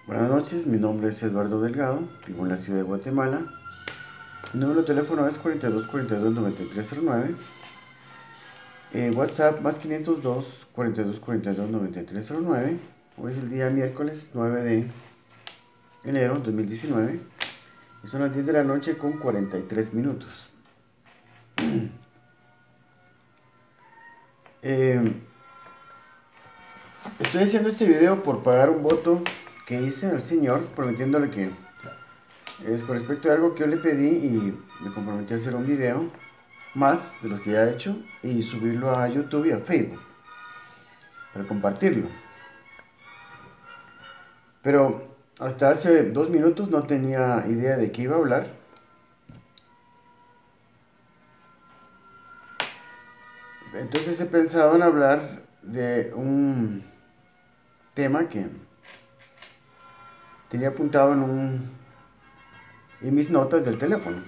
Buenas noches, mi nombre es Eduardo Delgado, vivo en la ciudad de Guatemala. Mi número de teléfono es 4242-9309. WhatsApp más 502 4242-9309. Hoy es el día miércoles 9 de enero 2019 y son las 10 de la noche con 43 minutos. Estoy haciendo este video por pagar un voto que hice al Señor, prometiéndole que es con respecto a algo que yo le pedí y me comprometí a hacer un video más de los que ya he hecho y subirlo a YouTube y a Facebook para compartirlo. Pero hasta hace 2 minutos no tenía idea de qué iba a hablar. Entonces he pensado en hablar de un tema que tenía apuntado en mis notas del teléfono,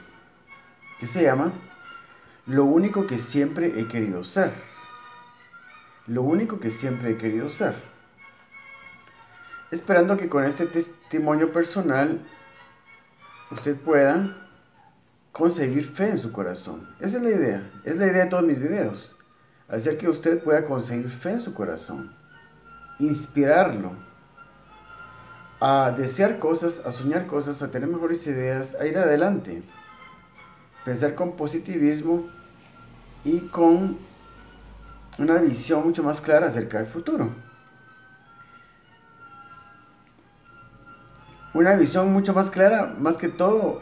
que se llama Lo único que siempre he querido ser. Lo único que siempre he querido ser. Esperando que con este testimonio personal usted pueda conseguir fe en su corazón. Esa es la idea de todos mis videos. Hacer que usted pueda conseguir fe en su corazón. Inspirarlo a desear cosas, a soñar cosas, a tener mejores ideas, a ir adelante. Pensar con positivismo y con una visión mucho más clara acerca del futuro. Una visión mucho más clara, más que todo,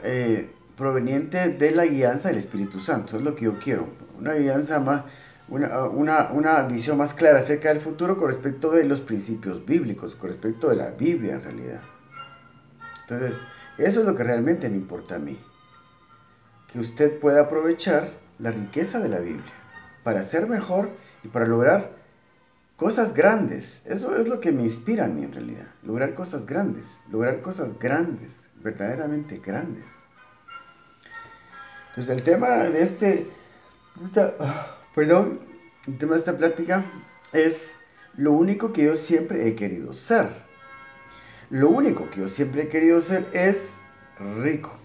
proveniente de la guianza del Espíritu Santo. Es lo que yo quiero. Una guianza más, una visión más clara acerca del futuro con respecto de los principios bíblicos, con respecto de la Biblia en realidad. Entonces, eso es lo que realmente me importa a mí. Que usted pueda aprovechar la riqueza de la Biblia para ser mejor y para lograr cosas grandes. Eso es lo que me inspira a mí en realidad. Lograr cosas grandes, verdaderamente grandes. Entonces el tema de el tema de esta plática es lo único que yo siempre he querido ser. Lo único que yo siempre he querido ser es rico.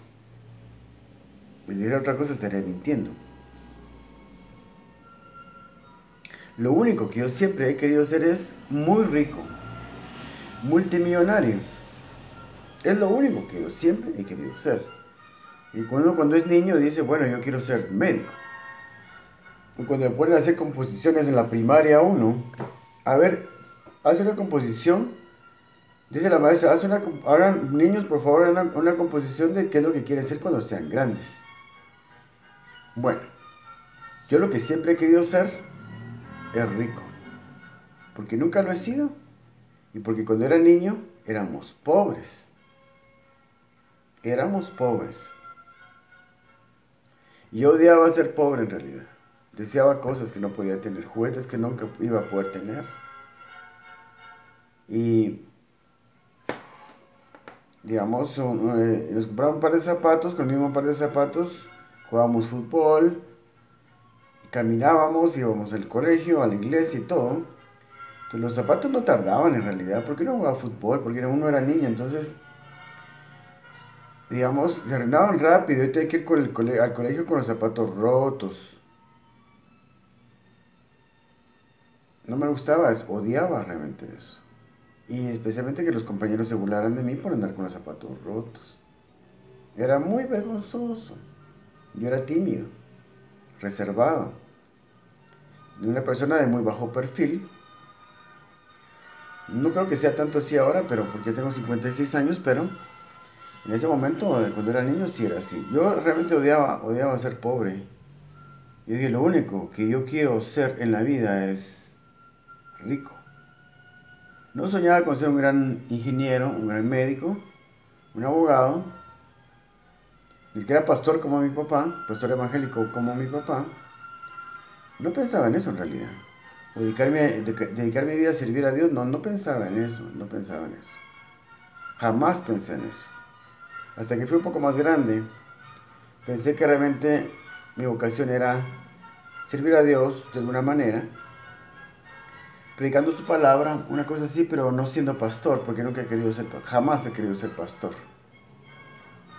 Si dijera otra cosa estaría mintiendo. Lo único que yo siempre he querido ser es muy rico, multimillonario. Es lo único que yo siempre he querido ser. Y cuando es niño dice, bueno, yo quiero ser médico. Y cuando me ponen a hacer composiciones en la primaria uno, a ver, hace una composición, dice la maestra, hagan, niños, por favor, una composición de qué es lo que quieren ser cuando sean grandes. Bueno, yo lo que siempre he querido ser es rico, porque nunca lo he sido, y porque cuando era niño éramos pobres. Y yo odiaba ser pobre en realidad. Deseaba cosas que no podía tener, juguetes que nunca iba a poder tener. Y, digamos, nos compraban un par de zapatos, con el mismo par de zapatos jugábamos fútbol, caminábamos, íbamos al colegio, a la iglesia y todo. Entonces los zapatos no tardaban en realidad, porque no jugaba fútbol, porque uno era niño, entonces, digamos, se arrendaban rápido. Yo tenía que ir al colegio con los zapatos rotos. No me gustaba, odiaba realmente eso. Y especialmente que los compañeros se burlaran de mí por andar con los zapatos rotos. Era muy vergonzoso. Yo era tímido, reservado, de una persona de muy bajo perfil. No creo que sea tanto así ahora, pero porque tengo 56 años, pero en ese momento, cuando era niño, sí era así. Yo realmente odiaba ser pobre. Yo dije, lo único que yo quiero ser en la vida es rico. No soñaba con ser un gran ingeniero, un gran médico, un abogado, ni siquiera pastor como mi papá, pastor evangélico como mi papá. No pensaba en eso en realidad. O dedicar mi vida a servir a Dios, no pensaba en eso, no pensaba en eso. Jamás pensé en eso. Hasta que fui un poco más grande, pensé que realmente mi vocación era servir a Dios de alguna manera, predicando su palabra, una cosa así, pero no siendo pastor, porque nunca he querido ser, jamás he querido ser pastor.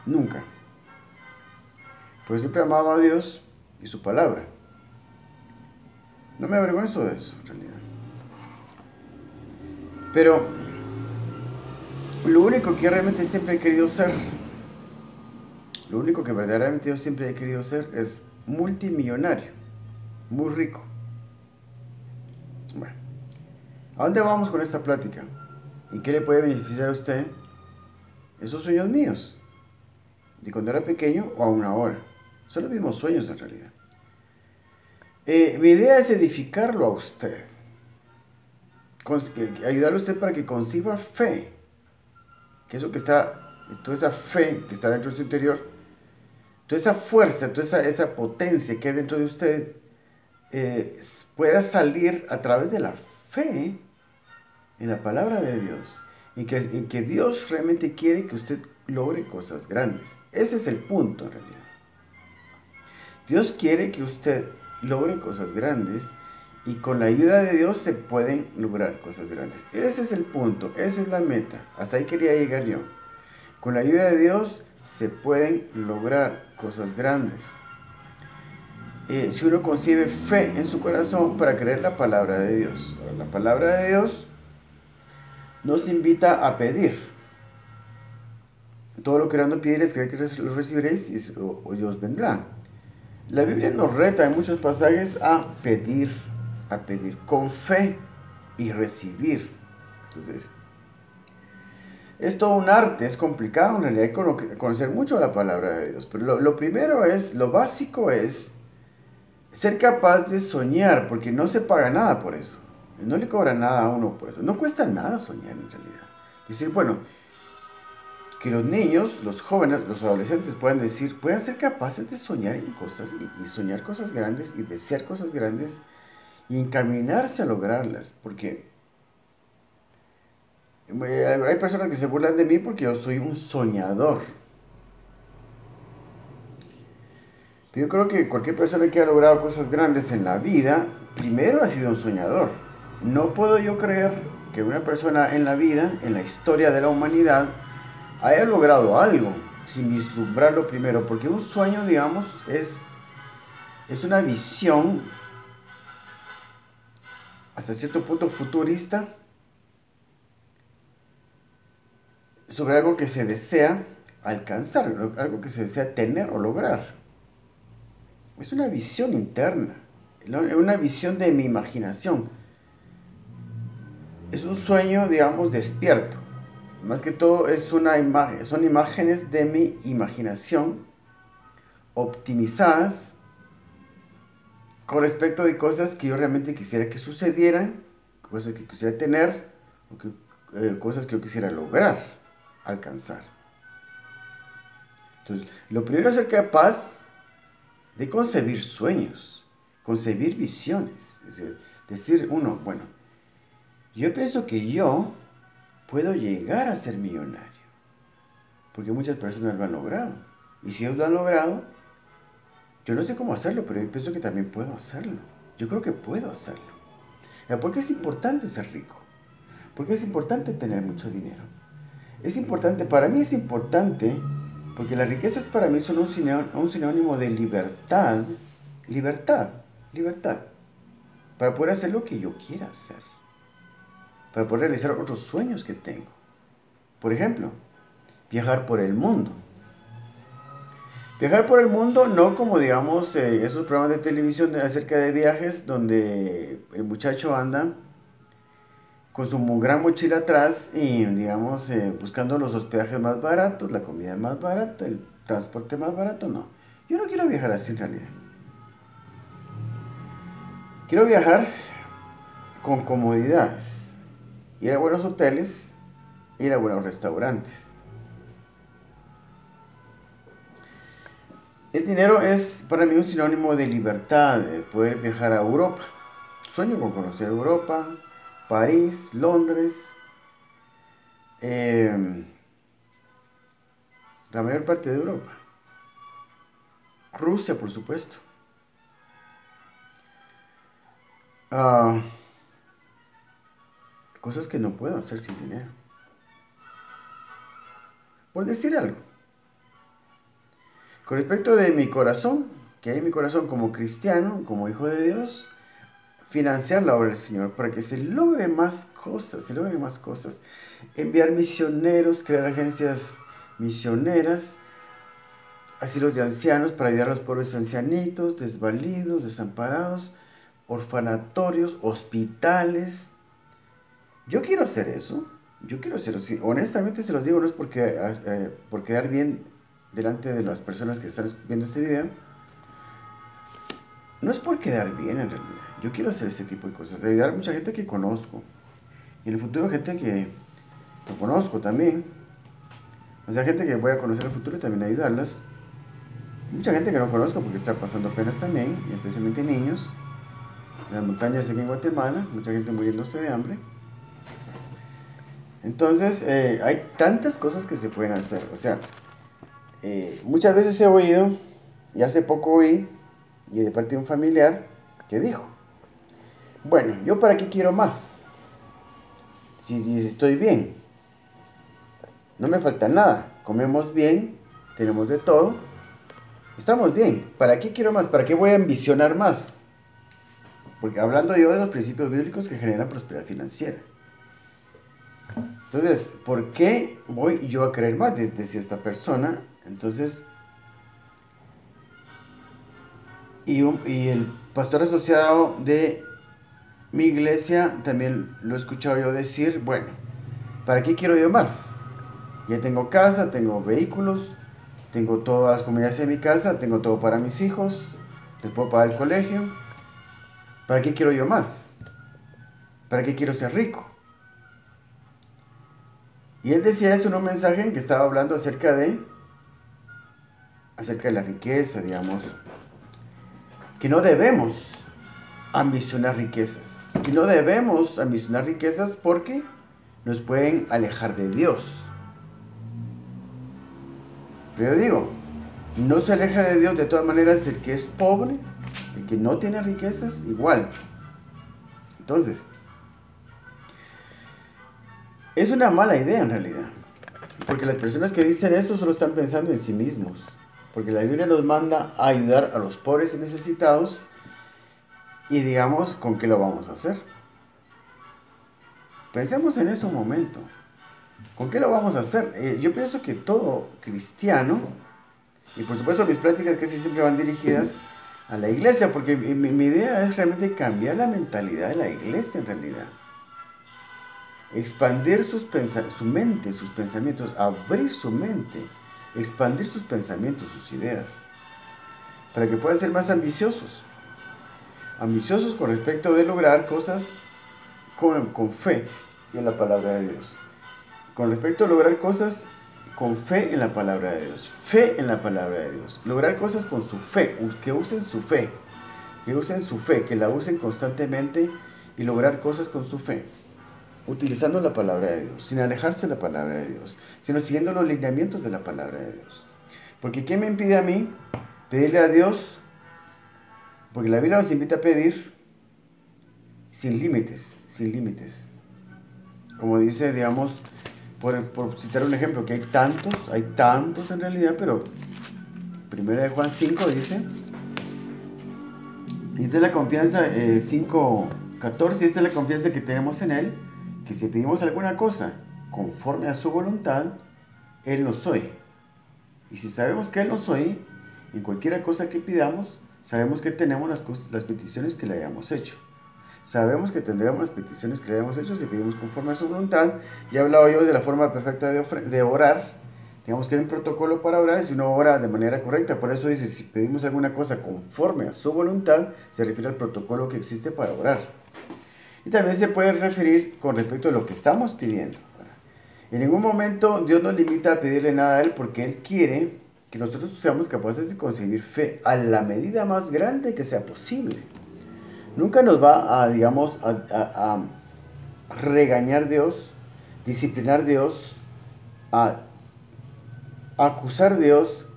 Nunca. Pues siempre he amado a Dios y su palabra. No me avergüenzo de eso, en realidad. Pero lo único que realmente siempre he querido ser, lo único que verdaderamente yo siempre he querido ser es multimillonario, muy rico. Bueno, ¿a dónde vamos con esta plática? ¿Y qué le puede beneficiar a usted esos sueños míos? De cuando era pequeño o aún ahora. Son los mismos sueños en realidad. Mi idea es edificarlo a usted. Ayudarle a usted para que conciba fe. Que eso que está, toda esa fe que está dentro de su interior, toda esa fuerza, toda esa potencia que hay dentro de usted, pueda salir a través de la fe en la palabra de Dios. En que Dios realmente quiere que usted logre cosas grandes. Ese es el punto en realidad. Dios quiere que usted logre cosas grandes y con la ayuda de Dios se pueden lograr cosas grandes. Ese es el punto, esa es la meta. Hasta ahí quería llegar yo. Con la ayuda de Dios se pueden lograr cosas grandes. Si uno concibe fe en su corazón para creer la palabra de Dios. La palabra de Dios nos invita a pedir. Todo lo que orando pidiereis, creed que lo recibiréis y os vendrá. La Biblia nos reta en muchos pasajes a pedir con fe y recibir. Entonces, es todo un arte, es complicado en realidad, hay que conocer mucho la palabra de Dios. Pero lo primero es, lo básico es ser capaz de soñar, porque no se paga nada por eso. No le cobra nada a uno por eso. No cuesta nada soñar en realidad. Decir, bueno, que los niños, los jóvenes, los adolescentes puedan ser capaces de soñar en cosas y soñar cosas grandes y desear cosas grandes y encaminarse a lograrlas. Porque hay personas que se burlan de mí porque yo soy un soñador. Pero yo creo que cualquier persona que ha logrado cosas grandes en la vida, primero ha sido un soñador. No puedo yo creer que una persona en la vida, en la historia de la humanidad, haya logrado algo sin vislumbrarlo primero, porque un sueño, digamos, es una visión hasta cierto punto futurista sobre algo que se desea alcanzar, algo que se desea tener o lograr. Es una visión interna, una visión de mi imaginación. Es un sueño, digamos, despierto. Más que todo es una imagen, son imágenes de mi imaginación optimizadas con respecto de cosas que yo realmente quisiera que sucedieran, cosas que quisiera tener, cosas que yo quisiera lograr, alcanzar. Entonces, lo primero es ser capaz de concebir sueños, concebir visiones. Es decir, uno, bueno, yo pienso que yo puedo llegar a ser millonario, porque muchas personas lo han logrado. Y si ellos lo han logrado, yo no sé cómo hacerlo, pero yo pienso que también puedo hacerlo. Yo creo que puedo hacerlo. ¿Por qué es importante ser rico? ¿Por qué es importante tener mucho dinero? Es importante, para mí es importante, porque las riquezas para mí son un sinónimo de libertad, libertad, para poder hacer lo que yo quiera hacer, para poder realizar otros sueños que tengo. Por ejemplo, viajar por el mundo. Viajar por el mundo no como, digamos, esos programas de televisión acerca de viajes donde el muchacho anda con su gran mochila atrás y, digamos, buscando los hospedajes más baratos, la comida más barata, el transporte más barato, no. Yo no quiero viajar así en realidad. Quiero viajar con comodidades, ir a buenos hoteles, ir a buenos restaurantes. El dinero es para mí un sinónimo de libertad, de poder viajar a Europa. Sueño con conocer Europa, París, Londres, la mayor parte de Europa. Rusia, por supuesto. cosas que no puedo hacer sin dinero. Por decir algo. Con respecto de mi corazón, que hay en mi corazón como cristiano, como hijo de Dios, financiar la obra del Señor para que se logren más cosas, enviar misioneros, crear agencias misioneras, asilos de ancianos para ayudar a los pobres ancianitos, desvalidos, desamparados, orfanatorios, hospitales. Yo quiero hacer eso. Sí, honestamente se los digo, no es porque, por quedar bien delante de las personas que están viendo este video. No es por quedar bien en realidad. Yo quiero hacer ese tipo de cosas. Ayudar a mucha gente que conozco. Y en el futuro gente que no conozco también. O sea, gente que voy a conocer en el futuro y también ayudarlas. Mucha gente que no conozco porque está pasando penas también, especialmente niños. En las montañas aquí en Guatemala, mucha gente muriéndose de hambre. Entonces, hay tantas cosas que se pueden hacer. O sea, muchas veces he oído, y hace poco oí, y de parte de un familiar, que dijo, bueno, ¿yo para qué quiero más? Si estoy bien, no me falta nada, comemos bien, tenemos de todo, estamos bien, ¿para qué quiero más? ¿Para qué voy a ambicionar más? Porque hablando yo de los principios bíblicos que generan prosperidad financiera. Entonces, ¿por qué voy yo a querer más? Decía esta persona. Entonces, y el pastor asociado de mi iglesia también lo he escuchado yo decir, bueno, ¿para qué quiero yo más? Ya tengo casa, tengo vehículos, tengo todas las comodidades en mi casa, tengo todo para mis hijos, les puedo pagar el colegio. ¿Para qué quiero yo más? ¿Para qué quiero ser rico? Y él decía eso en un mensaje en que estaba hablando acerca de la riqueza, digamos, que no debemos ambicionar riquezas, porque nos pueden alejar de Dios. Pero yo digo, no se aleja de Dios de todas maneras el que es pobre, el que no tiene riquezas, igual. Entonces, es una mala idea en realidad, porque las personas que dicen eso solo están pensando en sí mismos, porque la Biblia nos manda a ayudar a los pobres y necesitados, y digamos, ¿con qué lo vamos a hacer? Pensemos en eso un momento. ¿Con qué lo vamos a hacer? Yo pienso que todo cristiano, y por supuesto mis pláticas casi siempre van dirigidas a la iglesia, porque mi idea es realmente cambiar la mentalidad de la iglesia en realidad. Expandir su mente, sus pensamientos, abrir su mente, expandir sus pensamientos, sus ideas, para que puedan ser más ambiciosos. Ambiciosos con respecto de lograr cosas con fe en la palabra de Dios. Con respecto a lograr cosas con fe en la palabra de Dios. Fe en la palabra de Dios. Lograr cosas con su fe. Que usen su fe. Que la usen constantemente y lograr cosas con su fe. Utilizando la palabra de Dios. Sin alejarse de la palabra de Dios. Sino siguiendo los lineamientos de la palabra de Dios. Porque ¿qué me impide a mí pedirle a Dios? Porque la Biblia nos invita a pedir sin límites. Sin límites. Como dice, digamos, por citar un ejemplo, que hay tantos en realidad, pero 1 de Juan 5 dice, y esta es la confianza, 5:14, esta es la confianza que tenemos en Él, que si pedimos alguna cosa conforme a su voluntad, Él nos oye. Y si sabemos que Él nos oye, en cualquier cosa que pidamos, sabemos que tenemos las peticiones que le hayamos hecho. Sabemos que tendremos las peticiones que le hayamos hecho si pedimos conforme a su voluntad. Ya he hablado yo de la forma perfecta de orar. Digamos que hay un protocolo para orar si uno ora de manera correcta. Por eso dice, si pedimos alguna cosa conforme a su voluntad, se refiere al protocolo que existe para orar. Y también se puede referir con respecto a lo que estamos pidiendo. En ningún momento Dios nos limita a pedirle nada a Él, porque Él quiere que nosotros seamos capaces de concebir fe a la medida más grande que sea posible. Nunca nos va a, digamos, a regañar Dios, disciplinar Dios, a acusar Dios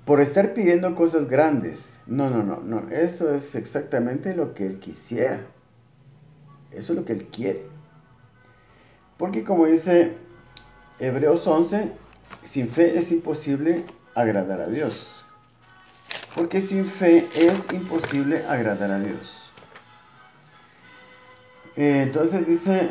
por estar pidiendo cosas grandes. No. Eso es exactamente lo que Él quisiera. Eso es lo que Él quiere. Porque como dice Hebreos 11, sin fe es imposible agradar a Dios. Porque sin fe es imposible agradar a Dios. Entonces dice,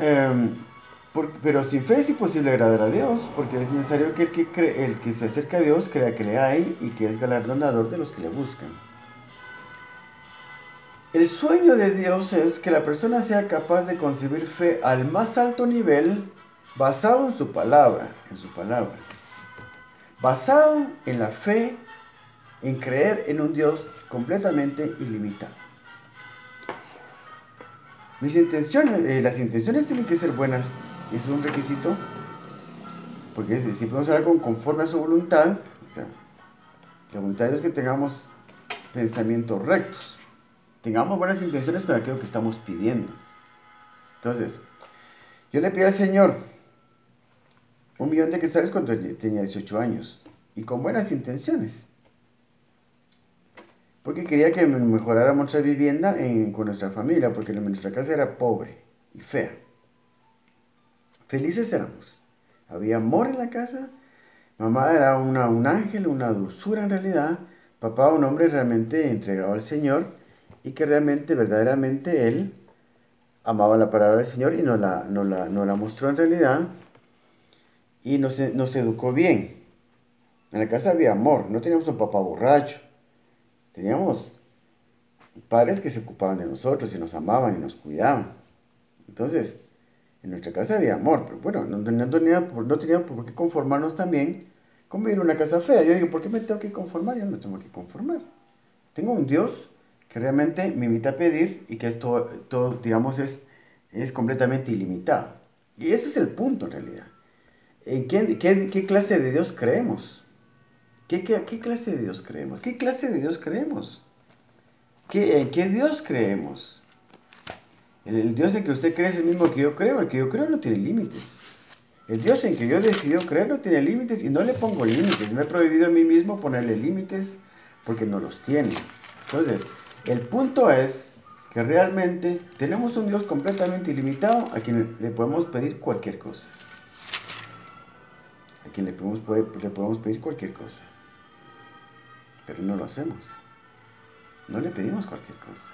pero sin fe es imposible agradar a Dios, porque es necesario que el que se acerca a Dios crea que le hay y que es galardonador de los que le buscan. El sueño de Dios es que la persona sea capaz de concebir fe al más alto nivel basado en su palabra, basado en la fe, en creer en un Dios completamente ilimitado. Las intenciones tienen que ser buenas, eso es un requisito, porque si podemos hablar conforme a su voluntad, o sea, la voluntad es que tengamos pensamientos rectos. Tengamos buenas intenciones con aquello que estamos pidiendo. Entonces, yo le pido al Señor 1,000,000 de quetzales cuando tenía 18 años. Y con buenas intenciones. Porque quería que mejorara nuestra vivienda con nuestra familia. Porque nuestra casa era pobre y fea. Felices éramos. Había amor en la casa. Mamá era un ángel, una dulzura en realidad. Papá un hombre realmente entregado al Señor. Y que realmente, verdaderamente, Él amaba la palabra del Señor y nos la mostró en realidad. Y nos educó bien. En la casa había amor. No teníamos un papá borracho. Teníamos padres que se ocupaban de nosotros y nos amaban y nos cuidaban. Entonces, en nuestra casa había amor. Pero bueno, no teníamos por qué conformarnos también con vivir en una casa fea. Yo digo, ¿por qué me tengo que conformar? Yo no me tengo que conformar. Tengo un Dios que realmente me invita a pedir y que esto, digamos, es completamente ilimitado. Y ese es el punto en realidad. ¿En qué clase de Dios creemos? ¿Qué clase de Dios creemos? ¿Qué clase de Dios creemos? ¿En qué Dios creemos? El Dios en que usted cree es el mismo que yo creo. El que yo creo no tiene límites. El Dios en que yo decido creer no tiene límites y no le pongo límites. Me he prohibido a mí mismo ponerle límites porque no los tiene. Entonces, el punto es que realmente tenemos un Dios completamente ilimitado a quien le podemos pedir cualquier cosa. A quien le podemos pedir cualquier cosa. Pero no lo hacemos. No le pedimos cualquier cosa.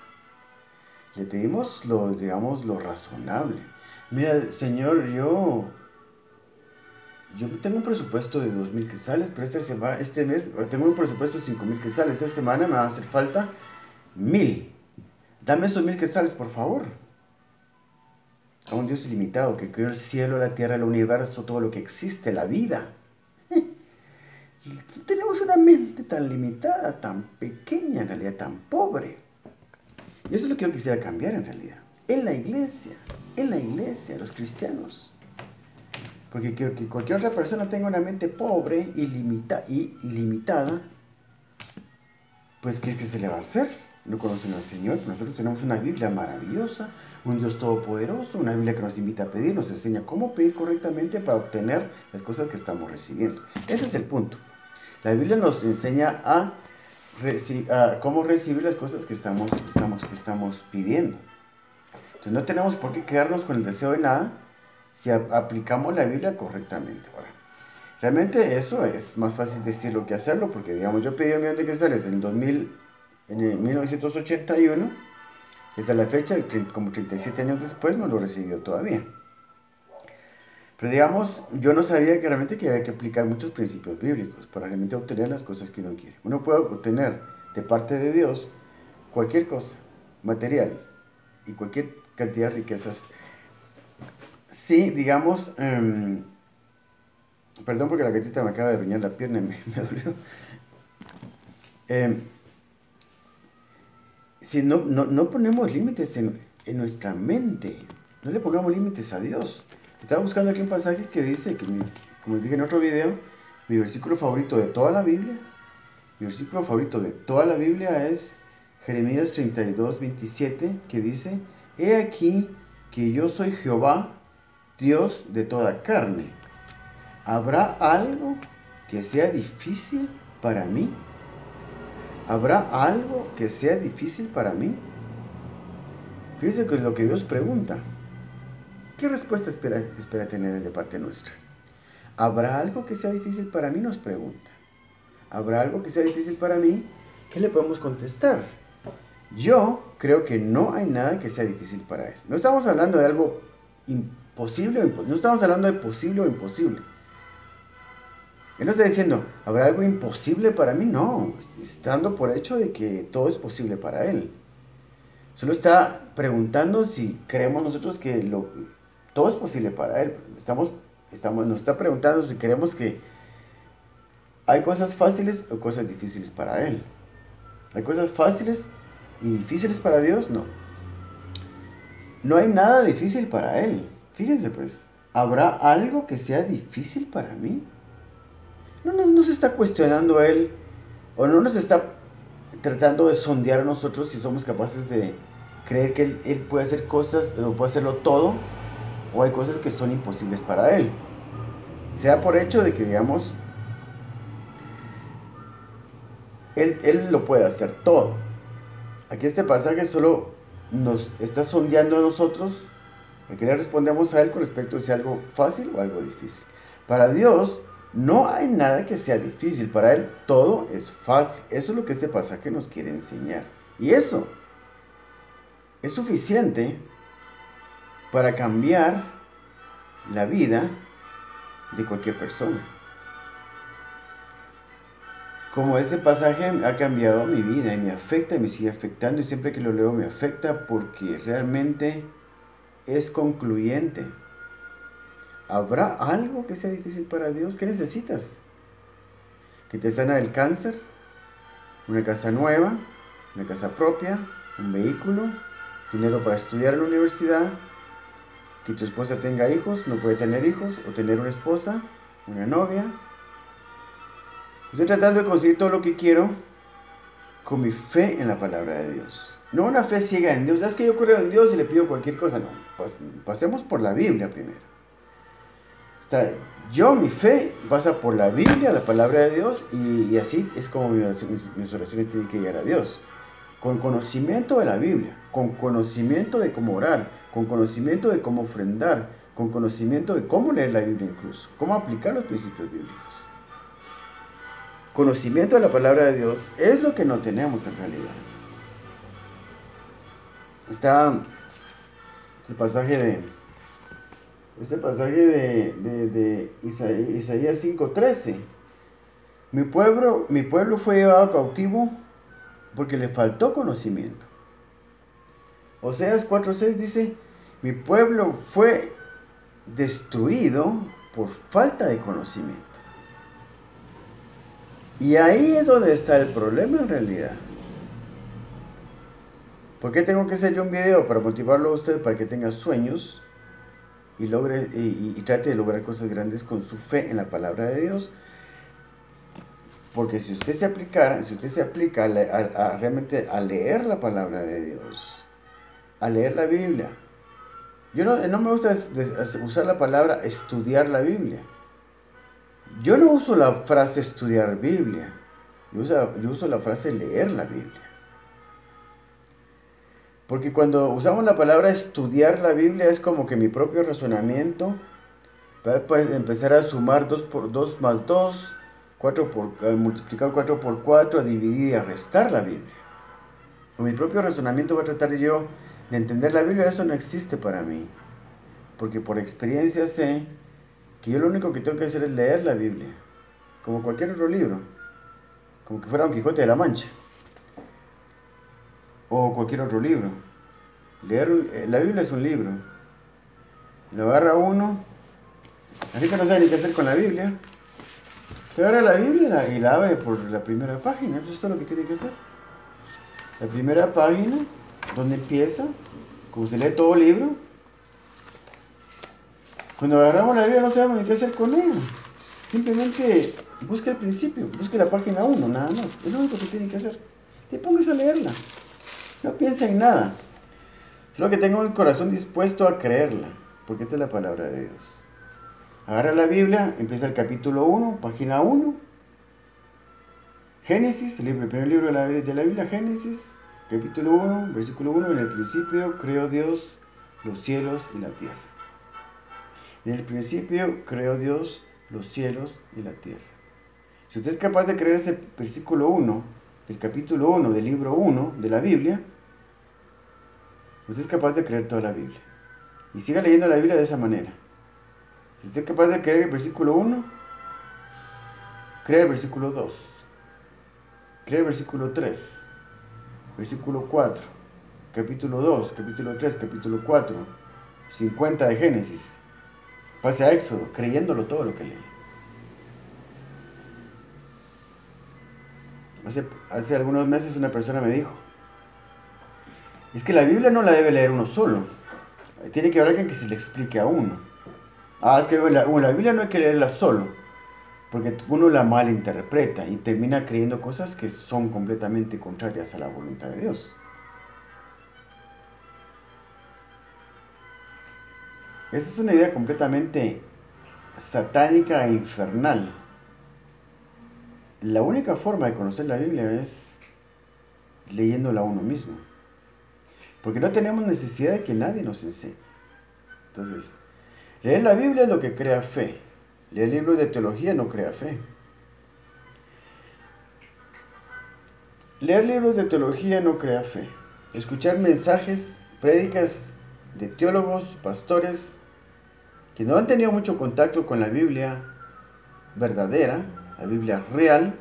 Le pedimos lo razonable. Mira, Señor, yo tengo un presupuesto de 2,000 quetzales, pero este mes tengo un presupuesto de 5,000 quetzales. Esta semana me va a hacer falta 1,000. Dame esos 1,000 quetzales, por favor. A un Dios ilimitado que creó el cielo, la tierra, el universo, todo lo que existe, la vida. Y tenemos una mente tan limitada, tan pequeña, en realidad tan pobre. Y eso es lo que yo quisiera cambiar en realidad. En la iglesia, los cristianos. Porque que cualquier otra persona tenga una mente pobre y limitada, pues ¿qué se le va a hacer? No conocen al Señor. Nosotros tenemos una Biblia maravillosa, un Dios todopoderoso, una Biblia que nos invita a pedir, nos enseña cómo pedir correctamente para obtener las cosas que estamos recibiendo. Ese es el punto. La Biblia nos enseña a cómo recibir las cosas que estamos pidiendo. Entonces no tenemos por qué quedarnos con el deseo de nada si aplicamos la Biblia correctamente. Ahora, realmente eso es más fácil decirlo que hacerlo, porque digamos, yo pedí 1,000,000 de quetzales en 1981, esa es la fecha, como 37 años después no lo recibió todavía. Pero digamos, yo no sabía que realmente había que aplicar muchos principios bíblicos para realmente obtener las cosas que uno quiere. Uno puede obtener de parte de Dios cualquier cosa, material, y cualquier cantidad de riquezas. Sí, digamos, perdón porque la gatita me acaba de arañar la pierna y me dolió. Si no ponemos límites en nuestra mente, no le pongamos límites a Dios. Estaba buscando aquí un pasaje que dice, como dije en otro video, mi versículo favorito de toda la Biblia, es Jeremías 32:27, que dice, he aquí que yo soy Jehová, Dios de toda carne. ¿Habrá algo que sea difícil para mí? ¿Habrá algo que sea difícil para mí? Fíjense que es lo que Dios pregunta. ¿Qué respuesta espera tener Él de parte nuestra? ¿Habrá algo que sea difícil para mí? Nos pregunta. ¿Habrá algo que sea difícil para mí? ¿Qué le podemos contestar? Yo creo que no hay nada que sea difícil para Él. No estamos hablando de algo imposible o imposible. No estamos hablando de posible o imposible. Él no está diciendo, ¿habrá algo imposible para mí? No, está dando por hecho de que todo es posible para Él. Solo está preguntando si creemos nosotros que todo es posible para Él. Nos está preguntando si creemos que hay cosas fáciles o cosas difíciles para Él. ¿Hay cosas fáciles y difíciles para Dios? No. No hay nada difícil para Él. Fíjense pues, ¿habrá algo que sea difícil para mí? No se está cuestionando Él, o no nos está tratando de sondear a nosotros si somos capaces de creer que Él puede hacer cosas, o puede hacerlo todo, o hay cosas que son imposibles para Él. Se da por hecho de que, digamos, Él lo puede hacer todo. Aquí este pasaje solo nos está sondeando a nosotros, a que le respondemos a Él con respecto a si es algo fácil o algo difícil. Para Dios no hay nada que sea difícil, para Él todo es fácil. Eso es lo que este pasaje nos quiere enseñar. Y eso es suficiente para cambiar la vida de cualquier persona. Como este pasaje ha cambiado mi vida y me afecta y me sigue afectando, y siempre que lo leo me afecta porque realmente es concluyente. ¿Habrá algo que sea difícil para Dios? ¿Qué necesitas? ¿Que te sana del cáncer? ¿Una casa nueva? ¿Una casa propia? ¿Un vehículo? ¿Dinero para estudiar en la universidad? ¿Que tu esposa tenga hijos? ¿No puede tener hijos? ¿O tener una esposa? ¿Una novia? Estoy tratando de conseguir todo lo que quiero con mi fe en la palabra de Dios. No una fe ciega en Dios. Es que yo creo en Dios y le pido cualquier cosa. No, pasemos por la Biblia primero. Mi fe pasa por la Biblia, la palabra de Dios, y así es como mis oraciones tienen que llegar a Dios. Con conocimiento de la Biblia, con conocimiento de cómo orar, con conocimiento de cómo ofrendar, con conocimiento de cómo leer la Biblia incluso, cómo aplicar los principios bíblicos. Conocimiento de la palabra de Dios es lo que no tenemos en realidad. Está este pasaje de Isaías 5:13. Mi pueblo fue llevado cautivo porque le faltó conocimiento. Oseas 4:6 dice, mi pueblo fue destruido por falta de conocimiento. Y ahí es donde está el problema en realidad. ¿Por qué tengo que hacer yo un video? Para motivarlo a usted, para que tenga sueños y logre y trate de lograr cosas grandes con su fe en la palabra de Dios. Porque si usted se aplica realmente a leer la palabra de Dios, a leer la Biblia. Yo no me gusta usar la palabra estudiar la Biblia. Yo no uso la frase estudiar Biblia, yo uso la frase leer la Biblia. Porque cuando usamos la palabra estudiar la Biblia es como que mi propio razonamiento va a empezar a sumar 2 por 2 más 2, multiplicar 4 por 4, a dividir y a restar la Biblia. Con mi propio razonamiento voy a tratar yo de entender la Biblia. Eso no existe para mí. Porque por experiencia sé que yo lo único que tengo que hacer es leer la Biblia, como cualquier otro libro, como que fuera Don Quijote de la Mancha, o cualquier otro libro. La Biblia es un libro. Lo agarra uno, así que no sabe ni qué hacer con la Biblia. Se agarra la Biblia y la abre por la primera página. Eso es todo lo que tiene que hacer. La primera página, donde empieza, como se lee todo libro. Cuando agarramos la Biblia no sabemos ni qué hacer con ella. Simplemente busque el principio, busque la página 1, nada más. Es lo único que tiene que hacer. Y póngase a leerla. No piense en nada. Solo que tenga un corazón dispuesto a creerla, porque esta es la palabra de Dios. Agarra la Biblia, empieza el capítulo 1, página 1. Génesis, el primer libro de la Biblia, Génesis, capítulo 1, versículo 1. En el principio creó Dios los cielos y la tierra. En el principio creó Dios los cielos y la tierra. Si usted es capaz de creer ese versículo 1, del capítulo 1, del libro 1 de la Biblia, usted es capaz de creer toda la Biblia. Y siga leyendo la Biblia de esa manera. Si usted es capaz de creer el versículo 1, crea el versículo 2, crea el versículo 3, versículo 4, capítulo 2, capítulo 3, capítulo 4, 50 de Génesis. Pase a Éxodo, creyéndolo todo lo que lee. Hace algunos meses una persona me dijo, es que la Biblia no la debe leer uno solo. Tiene que haber alguien que se le explique a uno. Es que la Biblia no hay que leerla solo, porque uno la malinterpreta y termina creyendo cosas que son completamente contrarias a la voluntad de Dios. Esa es una idea completamente satánica e infernal. La única forma de conocer la Biblia es leyéndola uno mismo. Porque no tenemos necesidad de que nadie nos enseñe. Entonces, leer la Biblia es lo que crea fe. Leer libros de teología no crea fe. Leer libros de teología no crea fe. Escuchar mensajes, prédicas de teólogos, pastores, que no han tenido mucho contacto con la Biblia verdadera, la Biblia real.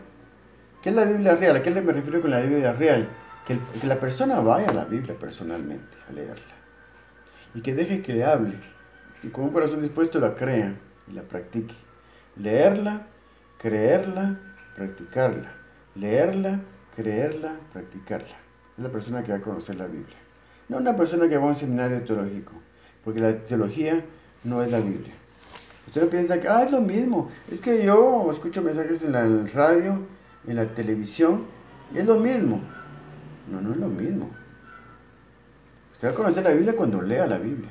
¿Qué es la Biblia real? ¿A qué me refiero con la Biblia real? Que la persona vaya a la Biblia personalmente a leerla. Y que deje que le hable. Y con un corazón dispuesto la crea y la practique. Leerla, creerla, practicarla. Leerla, creerla, practicarla. Es la persona que va a conocer la Biblia. No una persona que va a un seminario teológico. Porque la teología no es la Biblia. Usted piensa que es lo mismo. Es que yo escucho mensajes en la radio, en la televisión, y es lo mismo. No, no es lo mismo. Usted va a conocer la Biblia cuando lea la Biblia.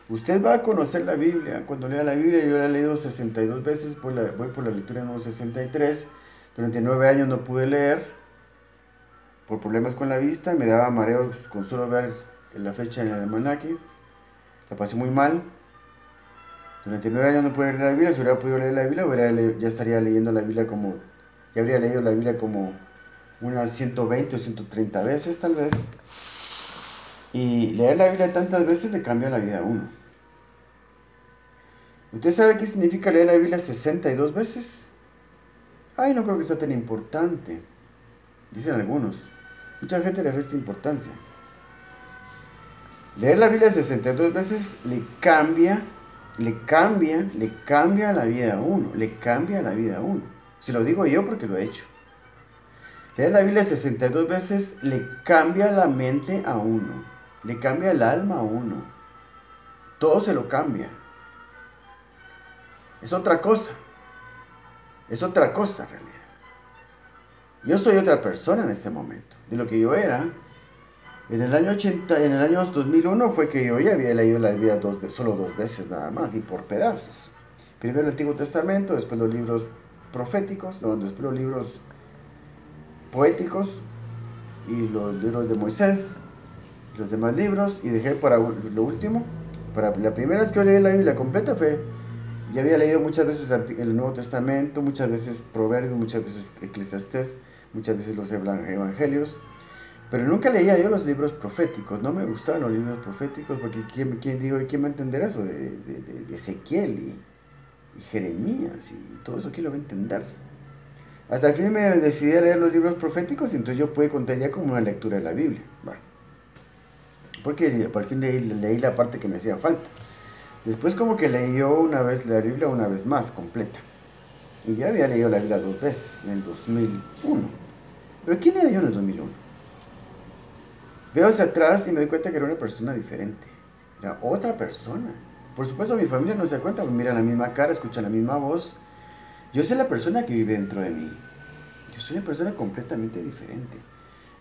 Usted va a conocer la Biblia cuando lea la Biblia. Yo la he leído 62 veces, voy por la lectura número 63. Durante 9 años no pude leer por problemas con la vista. Me daba mareos con solo ver la fecha en el almanaque. La pasé muy mal. Durante 9 años no pude leer la Biblia. Si hubiera podido leer la Biblia, ya estaría leyendo la Biblia como... Ya habría leído la Biblia como unas 120 o 130 veces tal vez. Y leer la Biblia tantas veces le cambia la vida a uno. ¿Usted sabe qué significa leer la Biblia 62 veces? No creo que sea tan importante. Dicen algunos. Mucha gente le resta importancia. Leer la Biblia 62 veces le cambia la vida a uno. Le cambia la vida a uno. Se lo digo yo porque lo he hecho. Leer la Biblia 62 veces le cambia la mente a uno. Le cambia el alma a uno. Todo se lo cambia. Es otra cosa. Es otra cosa en realidad. Yo soy otra persona en este momento. De lo que yo era. En el año 2001 fue que yo ya había leído la Biblia solo 2 veces nada más. Y por pedazos. Primero el Antiguo Testamento, después los libros proféticos, después los libros poéticos y los libros de Moisés, los demás libros, y dejé para lo último. La primera vez que yo leí la Biblia completa ya había leído muchas veces el Nuevo Testamento, muchas veces Proverbios, muchas veces Eclesiastés, muchas veces los Evangelios, pero nunca leía yo los libros proféticos. No me gustaban los libros proféticos porque ¿quién va a entender eso de Ezequiel y Jeremías y todo eso? ¿Quién lo va a entender? Hasta el fin me decidí a leer los libros proféticos y entonces yo pude contar ya como una lectura de la Biblia. Bueno, porque por fin leí la parte que me hacía falta. Después como que leí yo una vez la Biblia una vez más, completa. Y ya había leído la Biblia 2 veces, en el 2001. ¿Pero quién era yo en el 2001? Veo hacia atrás y me doy cuenta que era una persona diferente. Era otra persona. Por supuesto mi familia no se da cuenta, pues miran la misma cara, escuchan la misma voz. Yo soy la persona que vive dentro de mí. Yo soy una persona completamente diferente.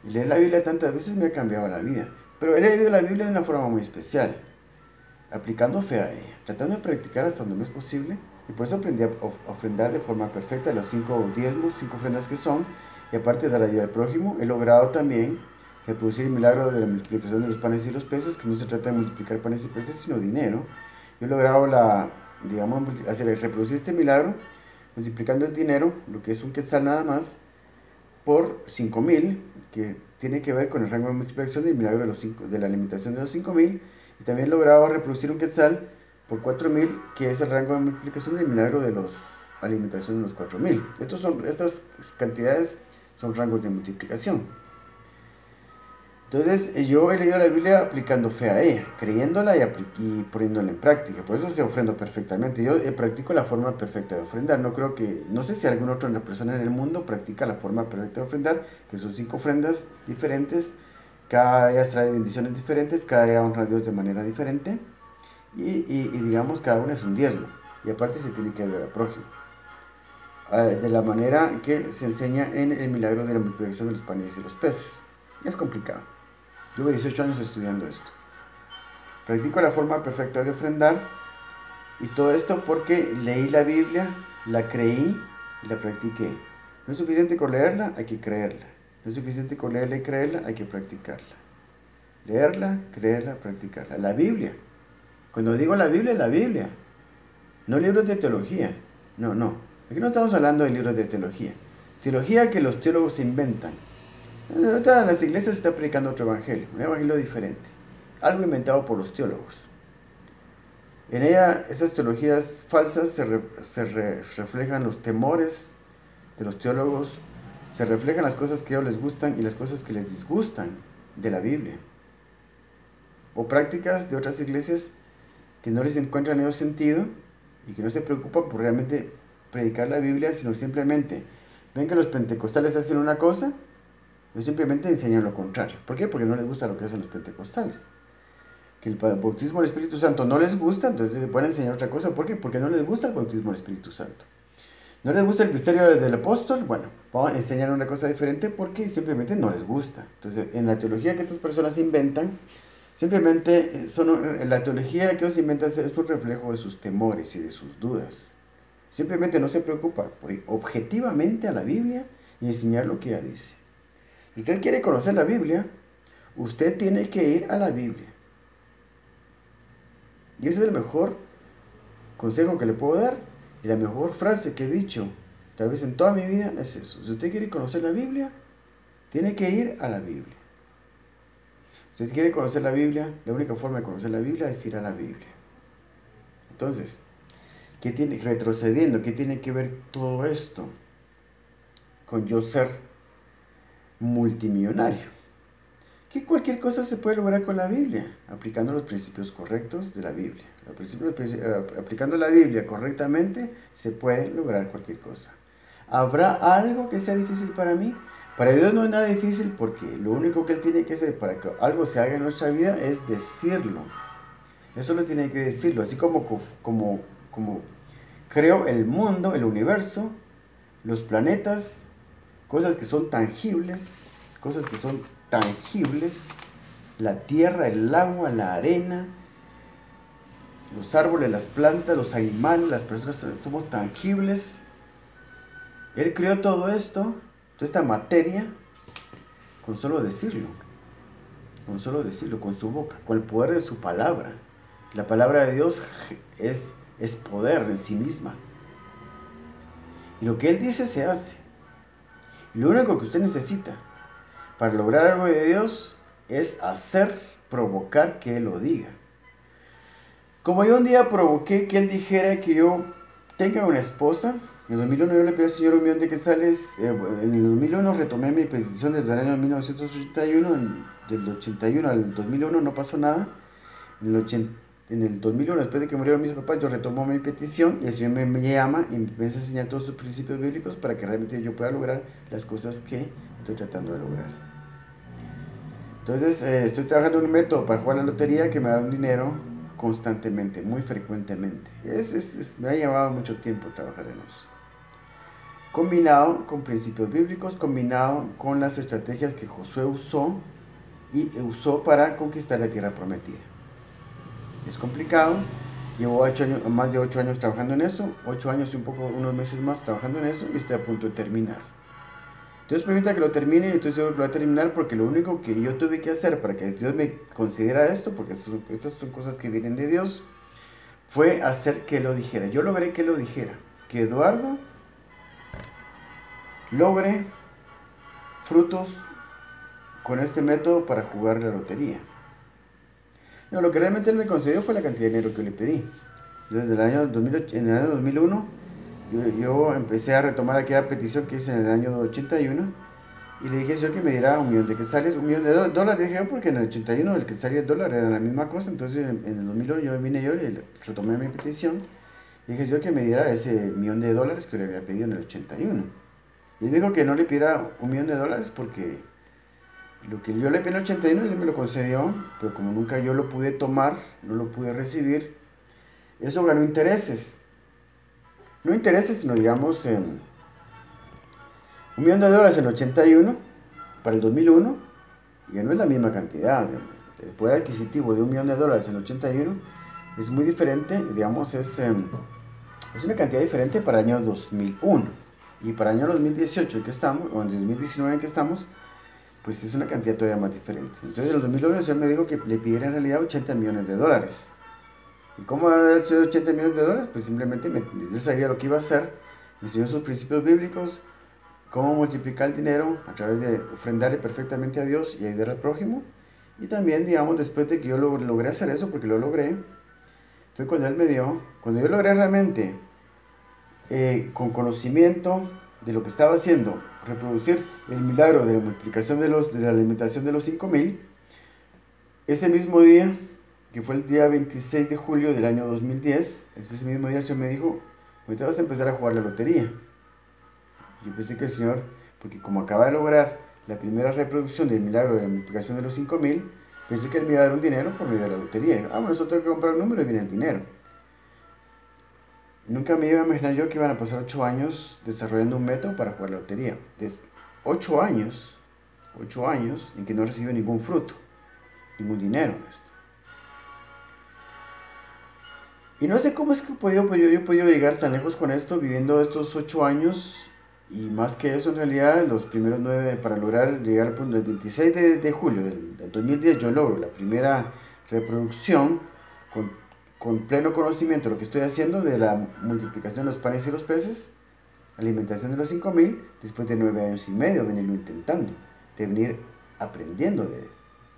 Y leer la Biblia tantas veces me ha cambiado la vida. Pero he leído la Biblia de una forma muy especial, aplicando fe a ella, tratando de practicar hasta donde no es posible. Y por eso aprendí a ofrendar de forma perfecta los 5 diezmos, 5 ofrendas que son. Y aparte de dar ayuda al prójimo, he logrado también reproducir el milagro de la multiplicación de los panes y los peces, que no se trata de multiplicar panes y peces, sino dinero. Yo he logrado digamos, reproducir este milagro multiplicando el dinero, lo que es un quetzal nada más, por 5.000, que tiene que ver con el rango de multiplicación del milagro de la alimentación de los 5.000, y también he logrado reproducir un quetzal por 4.000, que es el rango de multiplicación del milagro de la alimentación de los 4.000. Estas cantidades son rangos de multiplicación. Entonces, yo he leído la Biblia aplicando fe a ella, creyéndola y poniéndola en práctica. Por eso se ofrendo perfectamente. Yo practico la forma perfecta de ofrendar. No sé si alguna otra persona en el mundo practica la forma perfecta de ofrendar, que son 5 ofrendas diferentes. Cada día trae bendiciones diferentes, cada día honra a Dios de manera diferente. Y digamos, cada una es un diezmo. Y aparte se tiene que ayudar al prójimo. De la manera que se enseña en el milagro de la multiplicación de los panes y los peces. Es complicado. Llevo 18 años estudiando esto. Practico la forma perfecta de ofrendar. Y todo esto porque leí la Biblia, la creí y la practiqué. No es suficiente con leerla, hay que creerla. No es suficiente con leerla y creerla, hay que practicarla. Leerla, creerla, practicarla. La Biblia. Cuando digo la Biblia, es la Biblia. No libros de teología. No. Aquí no estamos hablando de libros de teología. Teología que los teólogos se inventan. Ahorita en las iglesias se está predicando otro evangelio, un evangelio diferente, algo inventado por los teólogos. En ella, esas teologías falsas reflejan los temores de los teólogos, se reflejan las cosas que a ellos les gustan y las cosas que les disgustan de la Biblia. O prácticas de otras iglesias que no les encuentran ellos sentido y que no se preocupan por realmente predicar la Biblia, sino simplemente ven que los pentecostales hacen una cosa, ellos simplemente enseñan lo contrario. ¿Por qué? Porque no les gusta lo que hacen los pentecostales. Que el bautismo del Espíritu Santo no les gusta, entonces les pueden enseñar otra cosa. ¿Por qué? Porque no les gusta el bautismo del Espíritu Santo. ¿No les gusta el misterio del apóstol? Bueno, vamos a enseñar una cosa diferente porque simplemente no les gusta. Entonces, en la teología que estas personas inventan, simplemente la teología que ellos inventan es un reflejo de sus temores y de sus dudas. Simplemente no se preocupa por ir objetivamente a la Biblia y enseñar lo que ella dice. Si usted quiere conocer la Biblia, usted tiene que ir a la Biblia. Y ese es el mejor consejo que le puedo dar. Y la mejor frase que he dicho, tal vez en toda mi vida, es eso. Si usted quiere conocer la Biblia, tiene que ir a la Biblia. Si usted quiere conocer la Biblia, la única forma de conocer la Biblia es ir a la Biblia. Entonces, retrocediendo, ¿qué tiene que ver todo esto con yo ser multimillonario? Que cualquier cosa se puede lograr con la Biblia, aplicando los principios correctos de la Biblia. Aplicando la Biblia correctamente, se puede lograr cualquier cosa. ¿Habrá algo que sea difícil para mí? Para Dios no es nada difícil, porque lo único que Él tiene que hacer para que algo se haga en nuestra vida es decirlo. Él solo tiene que decirlo, así como creó el mundo, el universo, los planetas, cosas que son tangibles, la tierra, el agua, la arena, los árboles, las plantas, los animales, las personas, somos tangibles. Él creó todo esto, toda esta materia, con solo decirlo, con su boca, con el poder de su palabra. La palabra de Dios es poder en sí misma. Y lo que Él dice se hace. Y lo único que usted necesita para lograr algo de Dios es provocar que Él lo diga. Como yo un día provoqué que Él dijera que yo tenga una esposa, en el 2001 yo le pedí al Señor 1.000.000 de quetzales. En el 2001 retomé mi petición desde el año 1981, del 81 al 2001 no pasó nada. En el 2001, después de que murieron mis papás, yo retomo mi petición y el Señor me llama y me empieza a enseñar todos sus principios bíblicos para que realmente yo pueda lograr las cosas que estoy tratando de lograr. Entonces, estoy trabajando en un método para jugar la lotería que me da un dinero constantemente, muy frecuentemente. Me ha llevado mucho tiempo trabajar en eso. Combinado con principios bíblicos, combinado con las estrategias que Josué usó para conquistar la tierra prometida. Es complicado, llevo más de 8 años trabajando en eso, 8 años y unos meses más trabajando en eso, y estoy a punto de terminar. Dios permita que lo termine, y estoy seguro que lo va a terminar, porque lo único que yo tuve que hacer para que Dios me considera esto, porque estas son cosas que vienen de Dios, fue hacer que lo dijera. Yo logré que lo dijera. Que Eduardo logre frutos con este método para jugar la lotería. No, lo que realmente él me concedió fue la cantidad de dinero que le pedí. Desde el año 2008, en el año 2001, yo empecé a retomar aquella petición que hice en el año 81 y le dije yo que me diera 1.000.000 de quetzales, 1.000.000 de dólares, dije yo, porque en el 81 el quetzal y el dólar eran la misma cosa. Entonces en el 2001 yo y retomé mi petición y dije yo que me diera ese 1.000.000 de dólares que le había pedido en el 81. Y él dijo que no le pidiera 1.000.000 de dólares porque lo que yo le pedí en el 81 él me lo concedió, pero como nunca yo lo pude tomar, no lo pude recibir, eso ganó intereses. No intereses, sino digamos 1.000.000 de dólares en el 81 para el 2001, ya no es la misma cantidad. El poder adquisitivo de 1.000.000 de dólares en el 81 es muy diferente, digamos, es una cantidad diferente para el año 2001. Y para el año 2018 en que estamos, o en el 2019 en que estamos, pues es una cantidad todavía más diferente. Entonces en el 2001 el señor me dijo que le pidiera en realidad 80 millones de dólares. ¿Y cómo ha sido 80 millones de dólares? Pues simplemente yo sabía lo que iba a hacer, me enseñó sus principios bíblicos, cómo multiplicar el dinero a través de ofrendarle perfectamente a Dios y ayudar al prójimo. Y también, digamos, después de que yo logré hacer eso, porque lo logré, fue cuando él me dio, cuando yo logré realmente, con conocimiento de lo que estaba haciendo, reproducir el milagro de la multiplicación de la alimentación de los 5.000, ese mismo día, que fue el día 26 de julio del año 2010, ese mismo día el Señor me dijo, ahorita vas a empezar a jugar la lotería. Yo pensé que el Señor, porque como acaba de lograr la primera reproducción del milagro de la multiplicación de los 5.000, pensé que él me iba a dar un dinero por medio de la lotería. Dije, bueno, eso tengo que comprar un número y viene el dinero. Nunca me iba a imaginar yo que iban a pasar 8 años desarrollando un método para jugar la lotería. 8 años en que no recibo ningún fruto, ningún dinero de esto. Y no sé cómo es que yo he podido llegar tan lejos con esto, viviendo estos 8 años, y más que eso en realidad, los primeros 9, para lograr llegar al punto del 26 de julio del 2010, yo logro la primera reproducción con pleno conocimiento de lo que estoy haciendo de la multiplicación de los panes y los peces, alimentación de los 5.000, después de 9 años y medio venirlo intentando, de venir aprendiendo de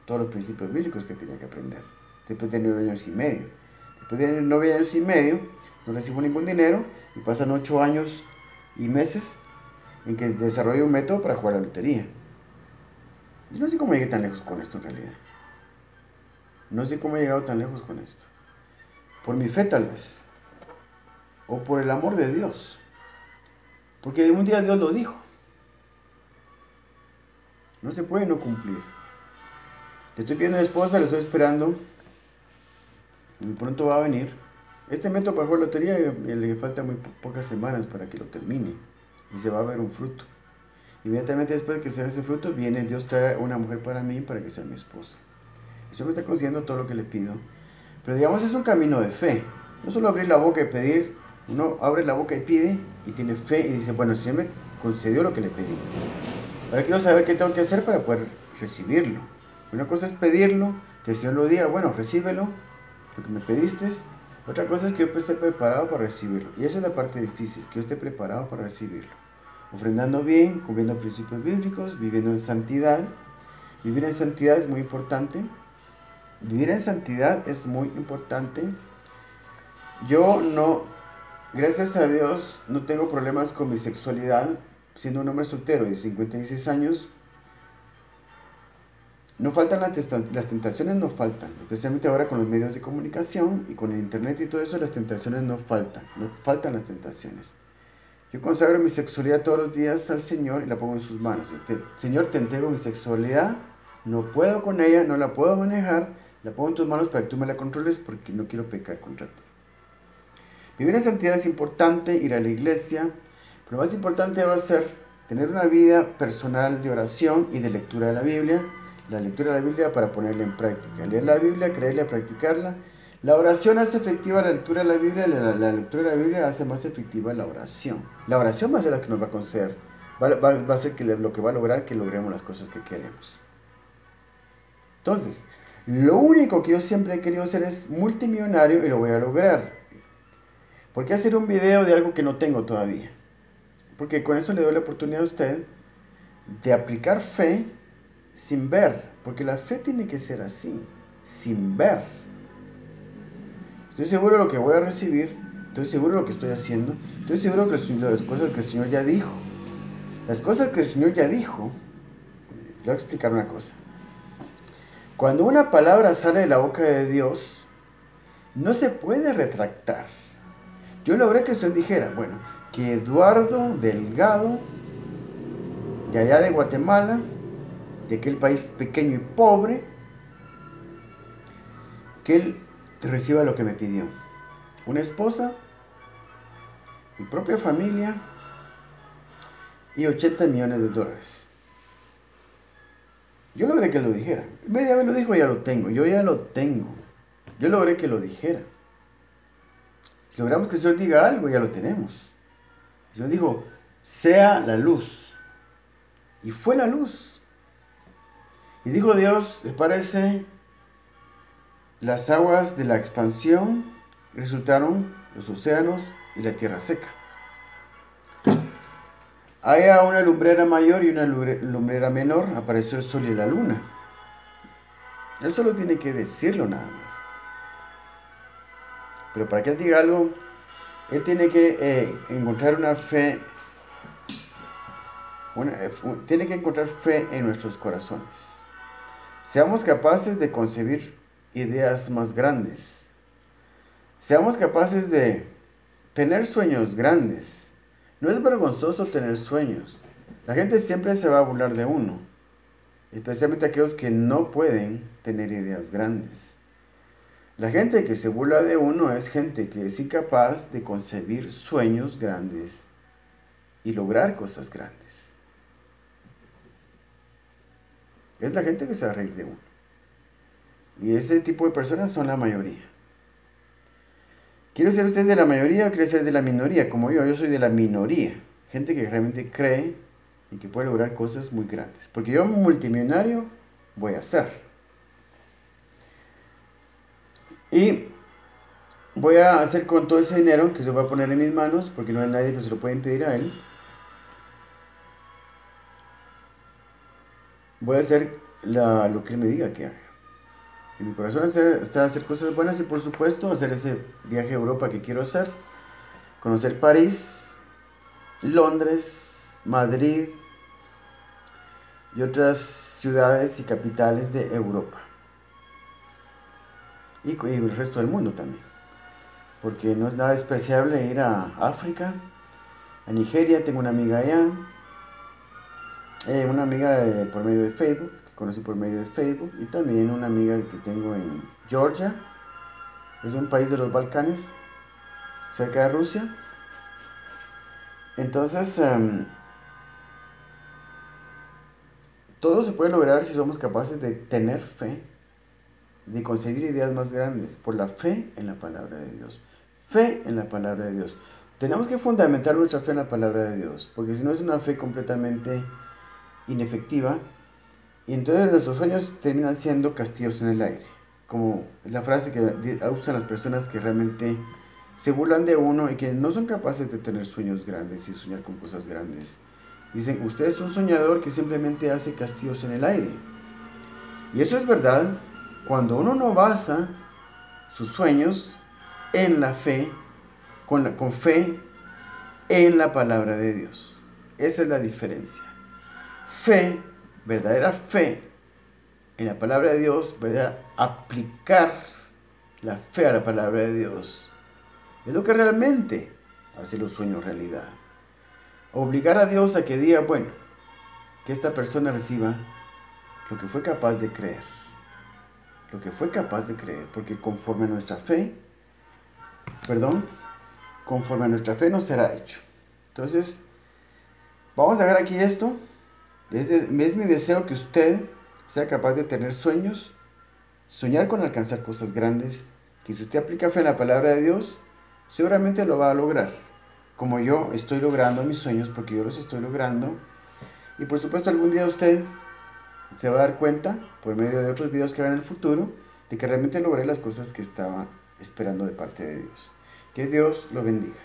todos los principios bíblicos que tenía que aprender, después de 9 años y medio. Después de 9 años y medio, no recibo ningún dinero y pasan 8 años y meses en que desarrollo un método para jugar a la lotería. Yo no sé cómo llegué tan lejos con esto en realidad. No sé cómo he llegado tan lejos con esto. Por mi fe tal vez. O por el amor de Dios. Porque un día Dios lo dijo. No se puede no cumplir. Le estoy pidiendo a mi esposa, le estoy esperando. Y pronto va a venir. Este método para jugar lotería le falta muy pocas semanas para que lo termine. Y se va a ver un fruto. Inmediatamente después de que se vea ese fruto, viene Dios trae una mujer para mí, para que sea mi esposa. Eso me está consiguiendo todo lo que le pido. Pero digamos, es un camino de fe. No solo abrir la boca y pedir. Uno abre la boca y pide y tiene fe y dice, bueno, el Señor me concedió lo que le pedí. Ahora quiero saber qué tengo que hacer para poder recibirlo. Una cosa es pedirlo, que el Señor lo diga, bueno, recíbelo, lo que me pediste. Otra cosa es que yo esté preparado para recibirlo. Y esa es la parte difícil, que yo esté preparado para recibirlo. Ofrendando bien, cumpliendo principios bíblicos, viviendo en santidad. Vivir en santidad es muy importante. Vivir en santidad es muy importante. Yo no, gracias a Dios, no tengo problemas con mi sexualidad. Siendo un hombre soltero de 56 años, no faltan las tentaciones, no faltan. Especialmente ahora con los medios de comunicación y con el internet y todo eso, las tentaciones no faltan las tentaciones. Yo consagro mi sexualidad todos los días al Señor y la pongo en sus manos. Señor, te entrego mi sexualidad, no puedo con ella, no la puedo manejar, la pongo en tus manos para que tú me la controles porque no quiero pecar contra ti. Vivir en santidad es importante, ir a la iglesia, pero lo más importante va a ser tener una vida personal de oración y de lectura de la Biblia. La lectura de la Biblia para ponerla en práctica. Leer la Biblia, creerla, practicarla. La oración hace efectiva la lectura de la Biblia, la lectura de la Biblia hace más efectiva la oración. La oración va a ser la que nos va a conceder, va a ser lo que va a lograr que logremos las cosas que queremos. Entonces, lo único que yo siempre he querido hacer es multimillonario y lo voy a lograr. ¿Por qué hacer un video de algo que no tengo todavía? Porque con eso le doy la oportunidad a usted de aplicar fe sin ver, porque la fe tiene que ser así, sin ver. Estoy seguro de lo que voy a recibir, estoy seguro de lo que estoy haciendo, estoy seguro de las cosas que el Señor ya dijo. Las cosas que el Señor ya dijo, le voy a explicar una cosa. Cuando una palabra sale de la boca de Dios, no se puede retractar. Yo logré que el Señor dijera, bueno, que Eduardo Delgado, de allá de Guatemala, de aquel país pequeño y pobre, que él reciba lo que me pidió. Una esposa, mi propia familia y 80 millones de dólares. Yo logré que lo dijera. Media vez lo dijo, ya lo tengo. Yo ya lo tengo. Yo logré que lo dijera. Si logramos que el Señor diga algo, ya lo tenemos. El Señor dijo, sea la luz. Y fue la luz. Y dijo Dios, ¿les parece? Las aguas de la expansión resultaron los océanos y la tierra seca. Haya una lumbrera mayor y una lumbrera menor, apareció el sol y la luna. Él solo tiene que decirlo nada más. Pero para que él diga algo, él tiene que encontrar una fe, tiene que encontrar fe en nuestros corazones. Seamos capaces de concebir ideas más grandes. Seamos capaces de tener sueños grandes. No es vergonzoso tener sueños. La gente siempre se va a burlar de uno, especialmente aquellos que no pueden tener ideas grandes. La gente que se burla de uno es gente que es incapaz de concebir sueños grandes y lograr cosas grandes. Es la gente que se va a reír de uno. Y ese tipo de personas son la mayoría. ¿Quiere ser usted de la mayoría o quiere ser de la minoría? Como yo soy de la minoría. Gente que realmente cree y que puede lograr cosas muy grandes. Porque yo multimillonario voy a ser. Y voy a hacer con todo ese dinero que se va a poner en mis manos, porque no hay nadie que se lo pueda impedir a él. Voy a hacer lo que él me diga que haga. En mi corazón está hacer cosas buenas y por supuesto hacer ese viaje a Europa que quiero hacer. Conocer París, Londres, Madrid y otras ciudades y capitales de Europa. Y el resto del mundo también. Porque no es nada despreciable ir a África, a Nigeria, tengo una amiga allá. Una amiga por medio de Facebook, que conocí por medio de Facebook, y también una amiga que tengo en Georgia, es un país de los Balcanes, cerca de Rusia. Entonces, todo se puede lograr si somos capaces de tener fe, de concebir ideas más grandes, por la fe en la palabra de Dios. Fe en la palabra de Dios. Tenemos que fundamentar nuestra fe en la palabra de Dios, porque si no es una fe completamente inefectiva, y entonces nuestros sueños terminan siendo castillos en el aire, como la frase que usan las personas que realmente se burlan de uno y que no son capaces de tener sueños grandes y soñar con cosas grandes. Dicen, usted es un soñador que simplemente hace castillos en el aire. Y eso es verdad cuando uno no basa sus sueños en la fe, con fe en la palabra de Dios. Esa es la diferencia. Fe, verdadera fe en la palabra de Dios, ¿verdad? Aplicar la fe a la palabra de Dios es lo que realmente hace los sueños realidad. Obligar a Dios a que diga, bueno, que esta persona reciba lo que fue capaz de creer. Lo que fue capaz de creer, porque conforme a nuestra fe, conforme a nuestra fe nos será hecho. Entonces, vamos a ver aquí esto. Es mi deseo que usted sea capaz de tener sueños, soñar con alcanzar cosas grandes, que si usted aplica fe en la palabra de Dios, seguramente lo va a lograr, como yo estoy logrando mis sueños, porque yo los estoy logrando. Y por supuesto algún día usted se va a dar cuenta, por medio de otros videos que hagan en el futuro, de que realmente logré las cosas que estaba esperando de parte de Dios. Que Dios lo bendiga.